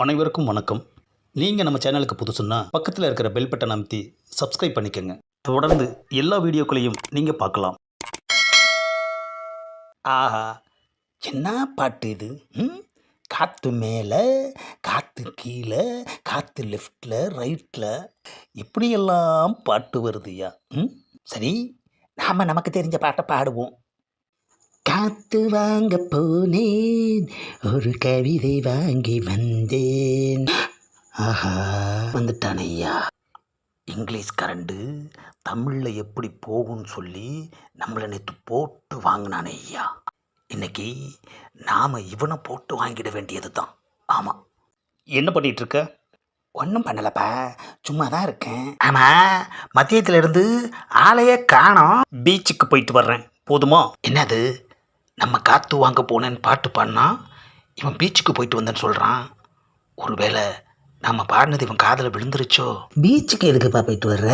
அனைவருக்கும் வணக்கம். நீங்கள் நம்ம சேனலுக்கு புதுசுன்னா பக்கத்தில் இருக்கிற பெல் பட்டன் அமைத்தி சப்ஸ்கிரைப் பண்ணிக்கோங்க. தொடர்ந்து எல்லா வீடியோக்களையும் நீங்கள் பார்க்கலாம். ஆஹா, என்ன பாட்டு இது? காற்று மேலே, காற்று கீழே, காற்று லெஃப்டில் ரைட்டில் இப்படியெல்லாம் பாட்டு வருதுயா. சரி, நாம் நமக்கு தெரிஞ்ச பாட்டை பாடுவோம். காத்து வாங்க போனேன், ஒரு கவிதை வாங்கி வந்தேன். ஆஹா, வந்துட்டான் ஐயா. இங்கிலீஷ் கரண்டு தமிழில் எப்படி போகும்னு சொல்லி நம்மளை நேற்று போட்டு வாங்கினானே ஐயா. இன்னைக்கு நாம் இவனை போட்டு வாங்கிட வேண்டியது தான். ஆமாம். என்ன பண்ணிகிட்டு இருக்க? ஒன்றும் பண்ணலப்பா, சும்மா தான் இருக்கேன். ஆமாம், மதியத்திலிருந்து ஆளையே காணோம். பீச்சுக்கு போயிட்டு வர்றேன், போதுமா? என்னது, நம்ம காற்று வாங்க போனேன்னு பாட்டு பாடினா இவன் பீச்சுக்கு போயிட்டு வந்தேன்னு சொல்கிறான். ஒருவேளை நம்ம பாடினது இவன் காதில் விழுந்துருச்சோ? பீச்சுக்கு எதுக்குப்பா போயிட்டு வர்ற?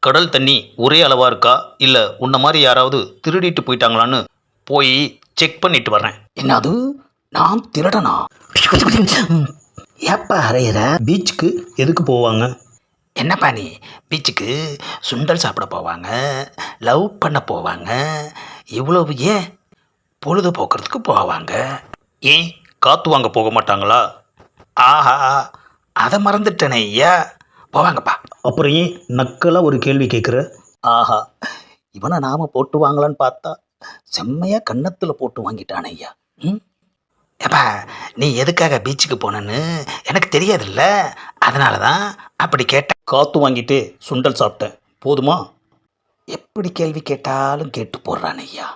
கடல் தண்ணி ஒரே அளவாக இருக்கா, இல்லை உன்ன மாதிரி யாராவது திருடிட்டு போயிட்டாங்களான்னு போய் செக் பண்ணிட்டு வர்றேன். என்னது, நான் திருடனா? ஏப்பா அறையிற? பீச்சுக்கு எதுக்கு போவாங்க? என்னப்பா நீ, பீச்சுக்கு சுண்டல் சாப்பிட போவாங்க, லவ் பண்ண போவாங்க, இவ்வளவு ஏன் பொழுதுபோக்குறதுக்கு போவாங்க. ஏன் காற்று வாங்க போக மாட்டாங்களா? ஆஹா, அதை மறந்துட்டேனே ஐயா. போவாங்கப்பா. அப்புறம் ஏன் நக்கலாக ஒரு கேள்வி கேட்குற? ஆஹா, இவனை நாம் போட்டு வாங்கலான்னு பார்த்தா செம்மையாக கன்னத்தில் போட்டு வாங்கிட்டானே ஐயா. ஏப்பா, நீ எதுக்காக பீச்சுக்கு போனேன்னு எனக்கு தெரியாதுல்ல, அதனால தான் அப்படி கேட்டேன். காற்று வாங்கிட்டு சுண்டல் சாப்பிட்டேன், போதுமா? எப்படி கேள்வி கேட்டாலும் கேட்டு போடுறான் ஐயா.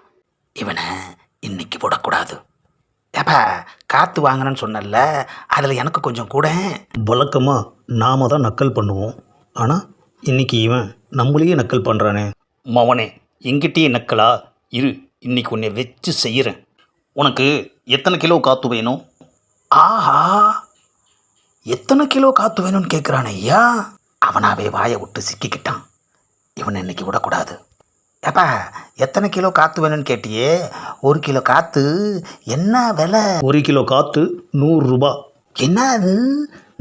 இவனை இன்னைக்கு போடக்கூடாது. ஏப்பா, காற்று வாங்கினேன்னு சொன்னல, அதில் எனக்கு கொஞ்சம் கூட. வழக்கமாக நாம தான் நக்கல் பண்ணுவோம், ஆனால் இன்னைக்கு இவன் நம்மளையே நக்கல் பண்ணுறானே. மவனே, எங்கிட்டே நக்கலா இரு, இன்னைக்கு உன்னை வச்சு செய்கிறேன். உனக்கு எத்தனை கிலோ காற்று வேணும்? ஆஹா, எத்தனை கிலோ காற்று வேணும்னு கேட்குறான் ஐயா. அவனாவே வாயை விட்டு சிக்கிக்கிட்டான். இவனை இன்னைக்கு விடக்கூடாது. ஏப்பா, எத்தனை கிலோ காற்று வேணும்னு கேட்டியே, ஒரு கிலோ காற்று என்ன விலை? ஒரு கிலோ காற்று 100 ரூபா. என்ன அது,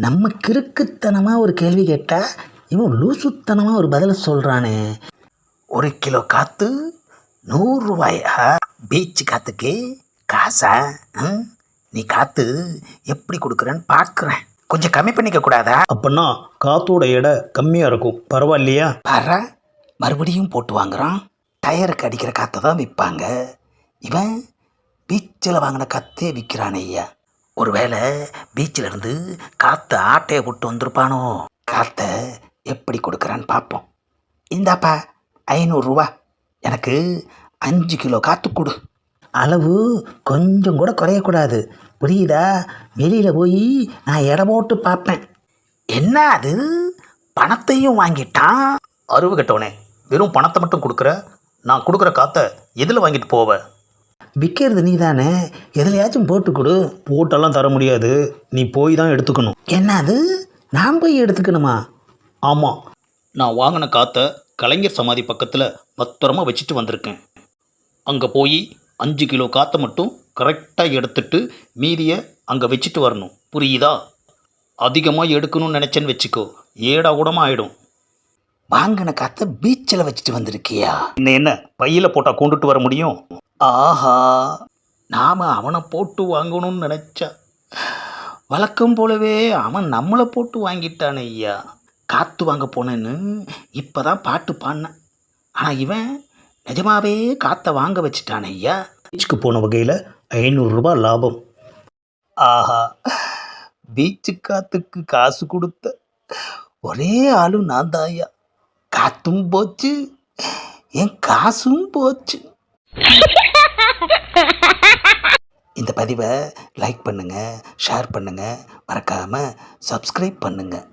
நம்ம கிறுக்குத்தனமாக ஒரு கேள்வி கேட்டால் இவன் லூசுத்தனமாக ஒரு பதில் சொல்கிறானே. ஒரு கிலோ காற்று 100 ரூபாயா? பீச்சு காற்றுக்கு காசா? நீ காற்று எப்படி கொடுக்குறேன்னு பார்க்குறேன், கொஞ்சம் கம்மி பண்ணிக்க கூடாதா? அப்படின்னா காற்றோட எடை கம்மியாக இருக்கும், பரவாயில்லையா? பாரு, மறுபடியும் போட்டு வாங்குறான். டயருக்கு அடிக்கிற காற்றை தான் விற்பாங்க, இவன் பீச்சில் வாங்கின காற்றே விற்கிறான் ஐயா. ஒருவேளை பீச்சில் இருந்து காற்று ஆட்டையை விட்டு வந்திருப்பானோ. காற்றை எப்படி கொடுக்குறான்னு பார்ப்போம். இந்தாப்பா 500 ரூபா, எனக்கு 5 கிலோ காற்று கொடு. அளவு கொஞ்சம் கூட குறையக்கூடாது, புரியுதா? வெளியில் போய் நான் எடை போட்டு பார்ப்பேன். என்ன அது, பணத்தையும் வாங்கிட்டான். அருவு கட்டவனே, வெறும் பணத்தை மட்டும் கொடுக்குற, நான் கொடுக்குற காற்றை எதில் வாங்கிட்டு போவ? விற்கிறது நீ தானே, எதுலையாச்சும் போட்டு கொடு. போட்டெல்லாம் தர முடியாது, நீ போய் தான் எடுத்துக்கணும். என்னது, நான் போய் எடுத்துக்கணுமா? ஆமாம், நான் வாங்கின காற்றை கலைஞர் சமாதி பக்கத்தில் பத்திரமா வச்சுட்டு வந்திருக்கேன். அங்கே போய் 5 கிலோ காற்றை மட்டும் கரெக்டாக எடுத்துட்டு மீதியை அங்கே வச்சுட்டு வரணும், புரியுதா? அதிகமாக எடுக்கணும்னு நினச்சேன்னு வச்சுக்கோ, ஏடா கூடமாக ஆகிடும். வாங்கின காற்றை பீச்சில் வச்சுட்டு வந்திருக்கியா? என்ன பையில் போட்டால் கொண்டுட்டு வர முடியும்? ஆஹா, நாம் அவனை போட்டு வாங்கணும்னு நினச்சா வழக்கம் போலவே அவன் நம்மளை போட்டு வாங்கிட்டானே ஐயா. காற்று வாங்க போனேன்னு இப்போ தான் பாட்டு பாடினேன், ஆனால் இவன் நிஜமாவே காற்றை வாங்க வச்சுட்டானே ஐயா. பீச்சுக்கு போன வகையில் 500 ரூபா லாபம். ஆஹா, பீச்சு காற்றுக்கு காசு கொடுத்த ஒரே ஆளு நான் தான் ஐயா. காற்றும் போச்சு, என் காசும் போச்சு. இந்த பதிவை லைக் பண்ணுங்கள், ஷேர் பண்ணுங்கள், மறக்காமல் சப்ஸ்கிரைப் பண்ணுங்கள்.